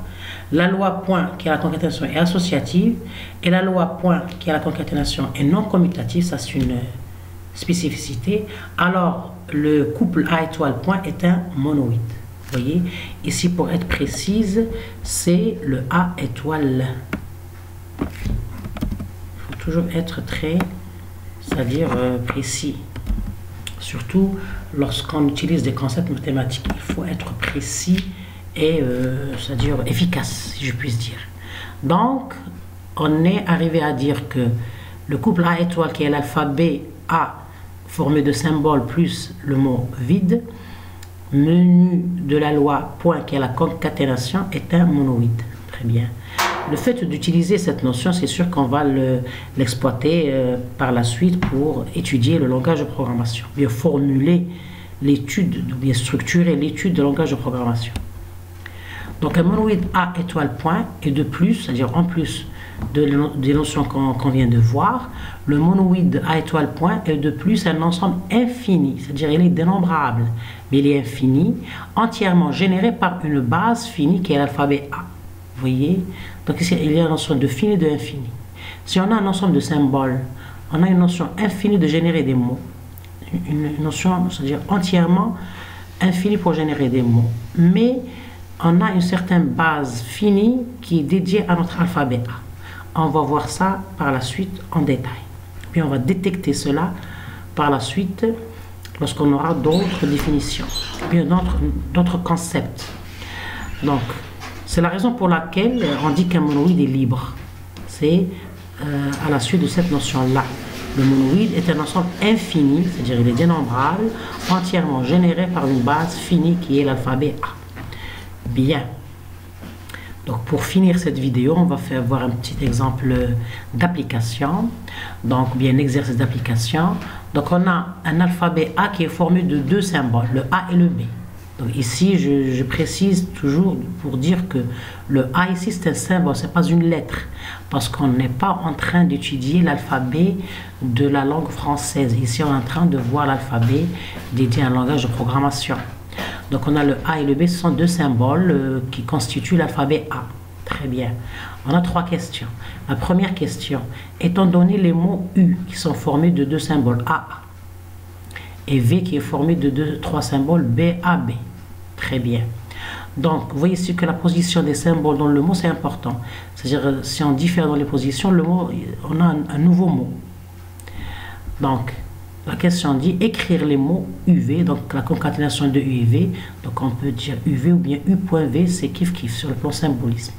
La loi point qui est la concaténation est associative, et la loi point qui est la concaténation est non commutative, ça c'est une spécificité. Alors le couple A étoile point est un monoïde. Vous voyez, ici pour être précise, c'est le A étoile. Il faut toujours être très, c'est-à-dire précis. Surtout lorsqu'on utilise des concepts mathématiques, il faut être précis et c'est-à-dire efficace, si je puis dire. Donc, on est arrivé à dire que le couple A étoile qui est l'alphabet A formé de symboles plus le mot vide, menu de la loi point qui est la concaténation, est un monoïde. Très bien. Le fait d'utiliser cette notion, c'est sûr qu'on va l'exploiter par la suite pour étudier le langage de programmation, bien formuler l'étude, bien structurer l'étude de langage de programmation. Donc un monoïde A étoile point, et de plus, c'est-à-dire en plus des notions qu'on vient de voir, le monoïde A étoile point est de plus un ensemble infini, c'est-à-dire il est dénombrable, mais il est infini, entièrement généré par une base finie qui est l'alphabet A. Vous voyez? Donc ici, il y a une notion de fini et de infini. Si on a un ensemble de symboles, on a une notion infinie de générer des mots. Une notion, c'est-à-dire entièrement infinie pour générer des mots. Mais on a une certaine base finie qui est dédiée à notre alphabet A. On va voir ça par la suite en détail. Puis on va détecter cela par la suite lorsqu'on aura d'autres définitions, puis d'autres concepts. Donc, c'est la raison pour laquelle on dit qu'un monoïde est libre. C'est à la suite de cette notion-là. Le monoïde est un ensemble infini, c'est-à-dire il est dénombrable, entièrement généré par une base finie qui est l'alphabet A. Bien. Donc pour finir cette vidéo, on va faire voir un petit exemple d'application. Donc bien un exercice d'application. Donc on a un alphabet A qui est formé de deux symboles, le A et le B. Donc ici, je précise toujours pour dire que le A ici, c'est un symbole, ce n'est pas une lettre. Parce qu'on n'est pas en train d'étudier l'alphabet de la langue française. Ici, on est en train de voir l'alphabet dédié à un langage de programmation. Donc on a le A et le B, ce sont deux symboles qui constituent l'alphabet A. Très bien. On a trois questions. La première question, étant donné les mots U qui sont formés de deux symboles A et V qui est formé de trois symboles B, A, B. Très bien. Donc, vous voyez ici que la position des symboles dans le mot, c'est important. C'est-à-dire, si on diffère dans les positions, le mot, on a un nouveau mot. Donc, la question dit écrire les mots UV, donc la concaténation de U et V. Donc, on peut dire UV ou bien U.V, c'est kiff-kiff sur le plan symbolisme.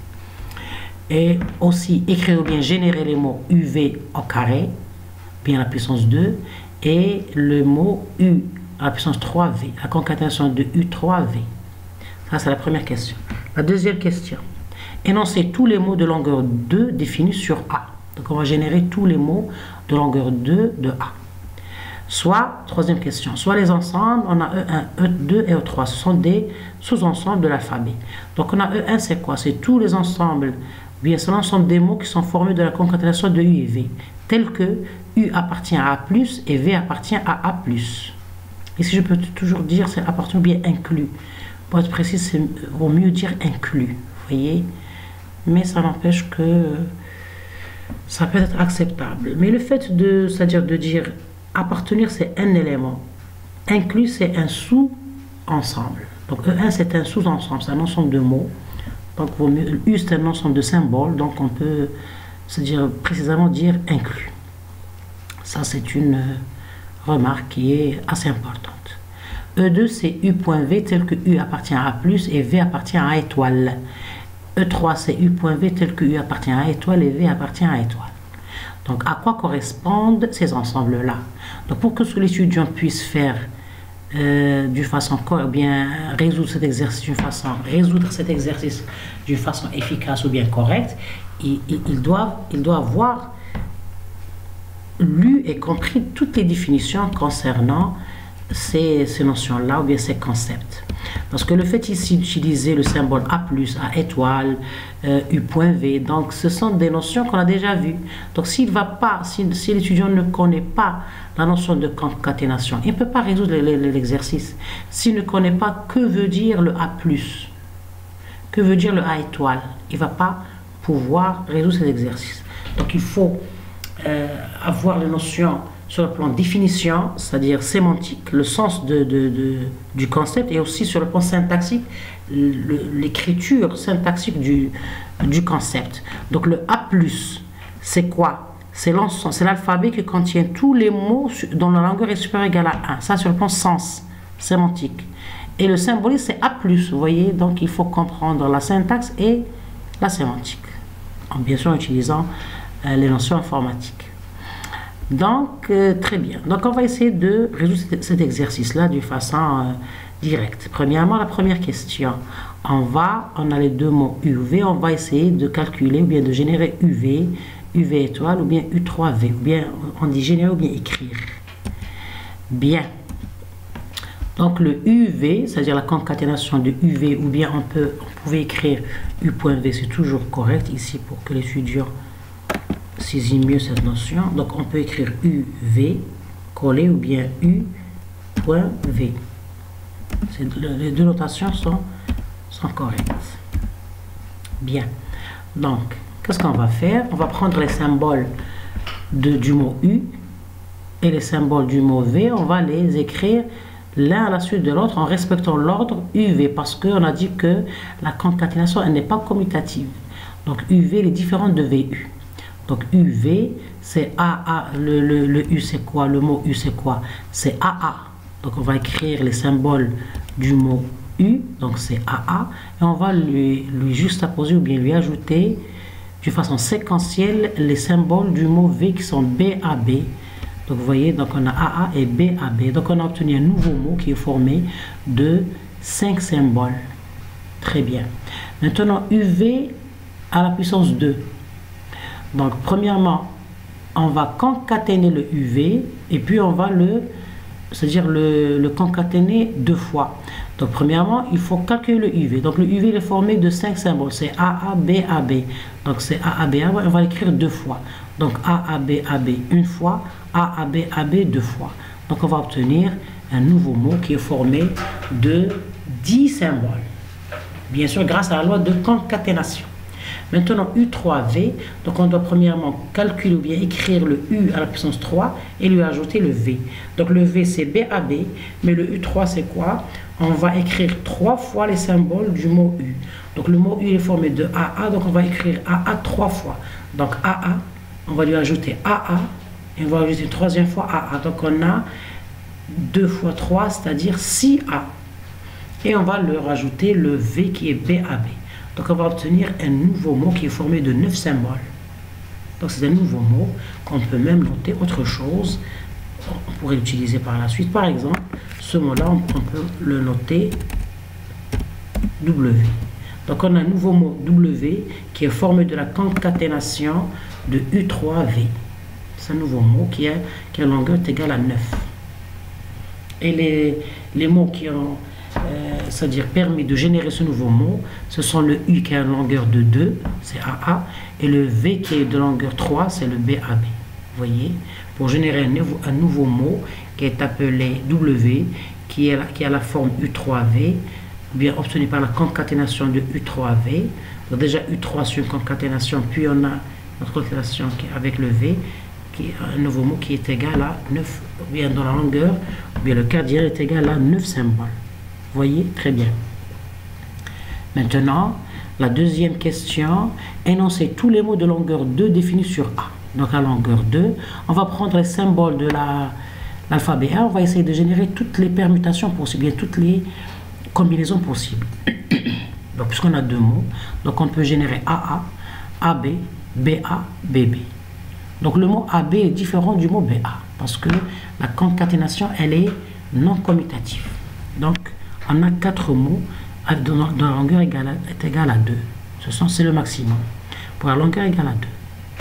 Et aussi, écrire ou bien générer les mots UV au carré, bien à la puissance 2, et le mot U à la puissance 3V, la concaténation de U3V. Ça, c'est la première question. La deuxième question. Énoncer tous les mots de longueur 2 définis sur A. Donc, on va générer tous les mots de longueur 2 de A. Soit, troisième question, soit les ensembles, on a E1, E2 et E3. Ce sont des sous-ensembles de l'alphabet. Donc on a E1, c'est quoi? C'est tous les ensembles, bien c'est l'ensemble des mots qui sont formés de la concaténation de U et V, tels que U appartient à A+, et V appartient à A+. Ici, je peux toujours dire c'est appartient ou bien inclus. Pour être précis, c'est vaut mieux dire inclus, vous voyez? Mais ça n'empêche que ça peut être acceptable. Mais le fait de, c'est-à-dire de dire appartenir, c'est un élément. Inclus, c'est un sous-ensemble. Donc E1, c'est un sous-ensemble, c'est un ensemble de mots. Donc U, c'est un ensemble de symboles. Donc on peut, c'est-à-dire précisément dire inclus. Ça, c'est une remarque qui est assez importante. E2, c'est U.V tel que U appartient à A+, et V appartient à A étoile. E3, c'est U.V tel que U appartient à A étoile et V appartient à A étoile. Donc, à quoi correspondent ces ensembles-là? Donc, pour que l'étudiant puisse faire d'une façon, ou bien résoudre cet exercice d'une façon efficace ou bien correcte, il doit avoir lu et compris toutes les définitions concernant ces notions-là ou bien ces concepts. Parce que le fait ici d'utiliser le symbole A+, A étoile, U.V, donc ce sont des notions qu'on a déjà vues. Donc si l'étudiant ne connaît pas la notion de concaténation, il ne peut pas résoudre l'exercice. S'il ne connaît pas que veut dire le A+, que veut dire le A étoile, il ne va pas pouvoir résoudre cet exercice. Donc il faut avoir les notions sur le plan définition, c'est-à-dire sémantique, le sens du concept, et aussi sur le plan syntaxique, l'écriture syntaxique du concept. Donc le A+, c'est quoi? C'est l'alphabet qui contient tous les mots dont la longueur est supérieure ou égale à 1. Ça, sur le plan sens, sémantique. Et le symbolique, c'est A+, vous voyez, donc il faut comprendre la syntaxe et la sémantique, bien sûr en utilisant les notions informatiques. Donc, très bien. Donc, on va essayer de résoudre cet exercice-là d'une façon directe. Premièrement, la première question. On a les deux mots UV. On va essayer de calculer ou bien de générer UV, UV étoile ou bien U3V. Ou bien, on dit générer ou bien écrire. Bien. Donc, le UV, c'est-à-dire la concaténation de UV, ou bien on pouvait écrire U.V, c'est toujours correct ici pour que l'étudiant saisit mieux cette notion. Donc on peut écrire UV collé ou bien U.V. Les deux notations sont correctes. Bien. Donc, qu'est-ce qu'on va faire? On va prendre les symboles du mot U et les symboles du mot V. On va les écrire l'un à la suite de l'autre en respectant l'ordre UV, parce qu'on a dit que la concaténation, elle n'est pas commutative. Donc UV elle est différente de VU. Donc UV, c'est AA, le U c'est quoi? Le mot U c'est quoi? C'est AA. Donc on va écrire les symboles du mot U, donc c'est AA, et on va lui juxtaposer ou bien lui ajouter de façon séquentielle les symboles du mot V qui sont BAB. Donc vous voyez, donc on a AA et BAB. Donc on a obtenu un nouveau mot qui est formé de 5 symboles. Très bien. Maintenant UV à la puissance 2. Donc, premièrement, on va concaténer le UV et puis on va le concaténer deux fois. Donc, premièrement, il faut calculer le UV. Donc, le UV est formé de 5 symboles. C'est AA, BAB. Donc, c'est AA, BAB. On va l'écrire deux fois. Donc, AA, BAB une fois, AA, BAB deux fois. Donc, on va obtenir un nouveau mot qui est formé de 10 symboles. Bien sûr, grâce à la loi de concaténation. Maintenant, U3V, donc on doit premièrement calculer ou bien écrire le U à la puissance 3 et lui ajouter le V. Donc le V c'est BAB, mais le U3 c'est quoi? On va écrire 3 fois les symboles du mot U. Donc le mot U est formé de AA, donc on va écrire AA 3 fois. Donc AA, on va lui ajouter AA, et on va ajouter une troisième fois AA. Donc on a 2 fois 3, c'est-à-dire 6A. Et on va leur ajouter le V qui est BAB. Donc on va obtenir un nouveau mot qui est formé de 9 symboles. Donc c'est un nouveau mot qu'on peut même noter autre chose. On pourrait l'utiliser par la suite. Par exemple, ce mot-là, on peut le noter W. Donc on a un nouveau mot W qui est formé de la concaténation de U3V. C'est un nouveau mot qui a longueur égale à 9. et les mots qui ont, c'est-à-dire permis de générer ce nouveau mot, ce sont le U qui a une longueur de 2, c'est AA, et le V qui est de longueur 3, c'est le BAB. Vous voyez, pour générer un nouveau mot qui est appelé W, qui a la forme U3V, bien obtenu par la concaténation de U3V. Donc déjà U3 sur une concaténation, puis on a notre concaténation avec le V, qui est un nouveau mot qui est égal à 9, ou bien dans la longueur, ou bien le cardinal est égal à 9 symboles. Vous voyez, très bien. Maintenant, la deuxième question, énoncer tous les mots de longueur 2 définis sur A. Donc à longueur 2, on va prendre les symboles de l'alphabet A, on va essayer de générer toutes les permutations possibles, bien toutes les combinaisons possibles. Donc puisqu'on a deux mots, donc on peut générer AA, AB, BA, BB. Donc le mot AB est différent du mot BA parce que la concaténation elle est non commutative. Donc on a 4 mots dont la longueur est égale à 2. C'est le maximum. Pour la longueur égale à 2.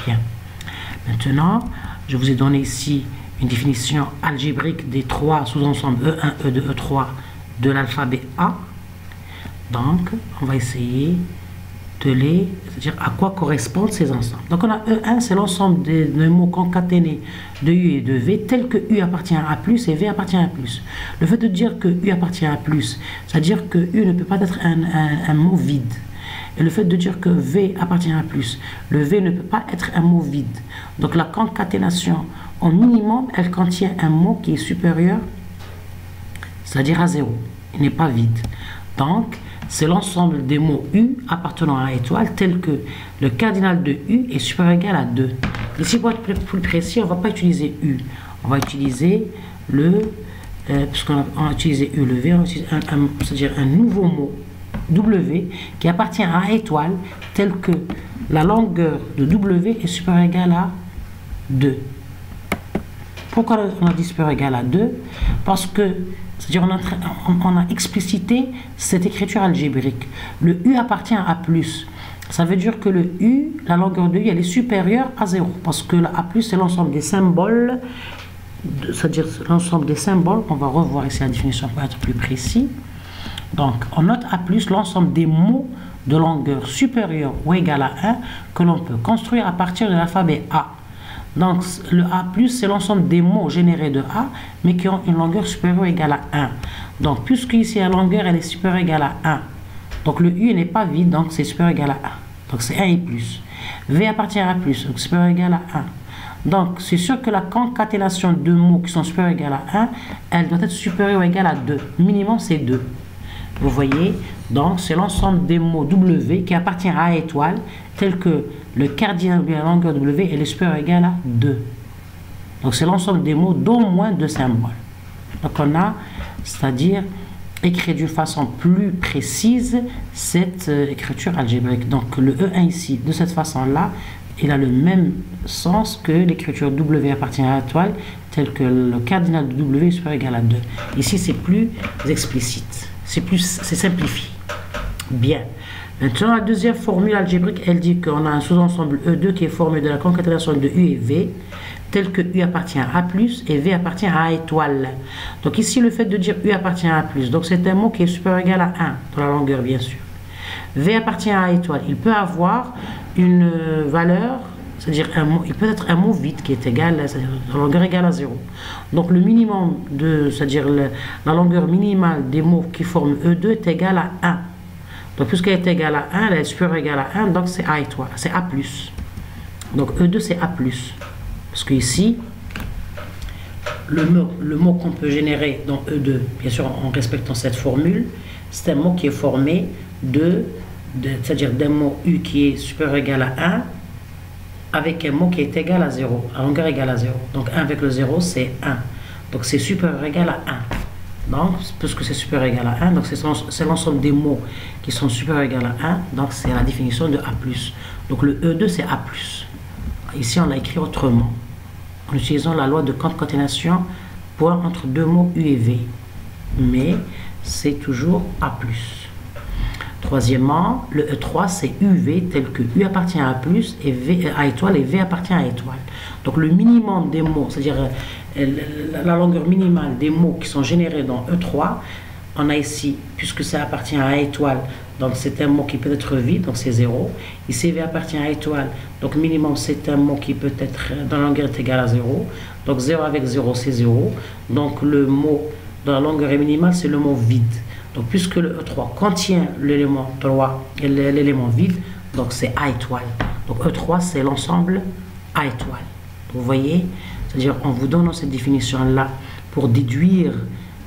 Bien. Maintenant, je vous ai donné ici une définition algébrique des 3 sous-ensembles E1, E2, E3 de l'alphabet A. Donc, on va essayer de c'est-à-dire à quoi correspondent ces ensembles. Donc, on a E1, c'est l'ensemble des mots concaténés de U et de V, tel que U appartient à A+, et V appartient à A+. Le fait de dire que U appartient à A+, c'est-à-dire que U ne peut pas être un mot vide. Et le fait de dire que V appartient à A+, le V ne peut pas être un mot vide. Donc, la concaténation, au minimum, elle contient un mot qui est supérieur, c'est-à-dire à 0. Il n'est pas vide. Donc, c'est l'ensemble des mots U appartenant à étoile, tel que le cardinal de U est supérieur ou égal à 2. Ici, pour être plus précis, on ne va pas utiliser U. On va utiliser puisqu'on a utilisé U, le V, on utilise c'est-à-dire un nouveau mot, W, qui appartient à étoile, tel que la longueur de W est supérieure ou égale à 2. Pourquoi on a dit supérieur ou égal à 2? Parce que c'est-à-dire on a explicité cette écriture algébrique. Le U appartient à A+. Ça veut dire que le U, la longueur de U, elle est supérieure à 0. Parce que la A+, c'est l'ensemble des symboles. C'est-à-dire l'ensemble des symboles. On va revoir ici la définition pour être plus précis. Donc, on note A+, l'ensemble des mots de longueur supérieure ou égale à 1 que l'on peut construire à partir de l'alphabet A. Donc, le A+, c'est l'ensemble des mots générés de A, mais qui ont une longueur supérieure ou égale à 1. Donc, puisque ici, la longueur, elle est supérieure ou égale à 1. Donc, le U n'est pas vide, donc c'est supérieur ou égal à 1. Donc, c'est 1 et plus. V appartient à A+, donc supérieur ou égal à 1. Donc, c'est sûr que la concaténation de mots qui sont supérieurs ou égale à 1, elle doit être supérieure ou égale à 2. Minimum, c'est 2. Vous voyez? Donc, c'est l'ensemble des mots W qui appartient à A étoile, tel que le cardinal de la longueur W est supérieur ou égal à 2. Donc, c'est l'ensemble des mots d'au moins 2 symboles. Donc, on a, c'est-à-dire, écrit d'une façon plus précise cette écriture algébrique. Donc, le E1 ici, de cette façon-là, il a le même sens que l'écriture W appartient à A étoile, tel que le cardinal de W est supérieur ou égal à 2. Ici, c'est plus explicite. C'est simplifié. Bien. Maintenant, la deuxième formule algébrique, elle dit qu'on a un sous-ensemble E2 qui est formé de la concaténation de U et V, tel que U appartient à A+, et V appartient à A étoile. Donc ici, le fait de dire U appartient à A+, donc c'est un mot qui est supérieur ou égal à 1, dans la longueur, bien sûr. V appartient à A étoile. Il peut avoir une valeur, c'est-à-dire il peut être un mot vide qui est égal, c'est-à-dire la longueur égale à 0. Donc le minimum c'est-à-dire la longueur minimale des mots qui forment E2 est égale à 1. Donc puisqu'elle est égale à 1, elle est supérieure ou égale à 1, donc c'est A étoile, c'est A+. Donc E2 c'est A+. Parce que ici, le mot qu'on peut générer dans E2, bien sûr en respectant cette formule, c'est un mot qui est formé c'est-à-dire d'un mot U qui est supérieur ou égal à 1, avec un mot qui est égal à 0, à longueur égale à 0. Donc 1 avec le 0, c'est 1. Donc c'est supérieur ou égal à 1. Donc, puisque c'est supérieur ou égal à 1, donc c'est l'ensemble des mots qui sont supérieurs ou égal à 1. Donc c'est la définition de A+. Donc le E2, c'est A+. Ici, on l'a écrit autrement, en utilisant la loi de concaténation entre deux mots U et V. Mais c'est toujours A+. Troisièmement, le E3, c'est UV, tel que U appartient à A+, et V à étoile, et V appartient à étoile. Donc le minimum des mots, c'est-à-dire la longueur minimale des mots qui sont générés dans E3, on a ici, puisque ça appartient à A étoile, donc c'est un mot qui peut être vide, donc c'est 0. Ici V appartient à étoile, donc minimum c'est un mot qui peut être dans la longueur est égal à 0. Donc 0 avec 0 c'est 0. Donc le mot dans la longueur minimale c'est le mot vide. Donc puisque le E3 contient l'élément 3 et l'élément vide, donc c'est A étoile. Donc E3 c'est l'ensemble A étoile. Vous voyez, c'est-à-dire en vous donnant cette définition là pour déduire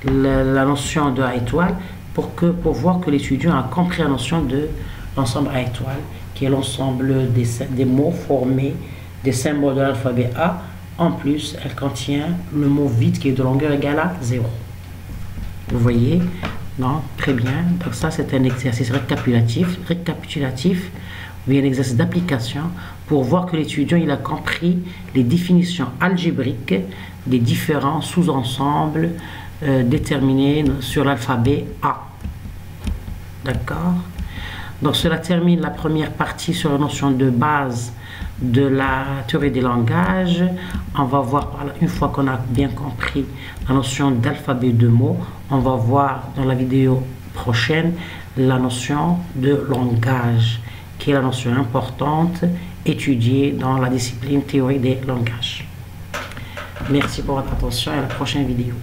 la notion de A étoile, pour voir que l'étudiant a compris la notion de l'ensemble A étoile, qui est l'ensemble des mots formés des symboles de l'alphabet A. En plus, elle contient le mot vide qui est de longueur égale à 0. Vous voyez? Non? Très bien. Donc ça, c'est un exercice récapitulatif, ou un exercice d'application pour voir que l'étudiant il a compris les définitions algébriques des différents sous-ensembles déterminés sur l'alphabet A. D'accord? Donc cela termine la première partie sur la notion de base de la théorie des langages. On va voir, une fois qu'on a bien compris la notion d'alphabet de mots, on va voir dans la vidéo prochaine la notion de langage, qui est la notion importante étudiée dans la discipline théorie des langages. Merci pour votre attention et à la prochaine vidéo.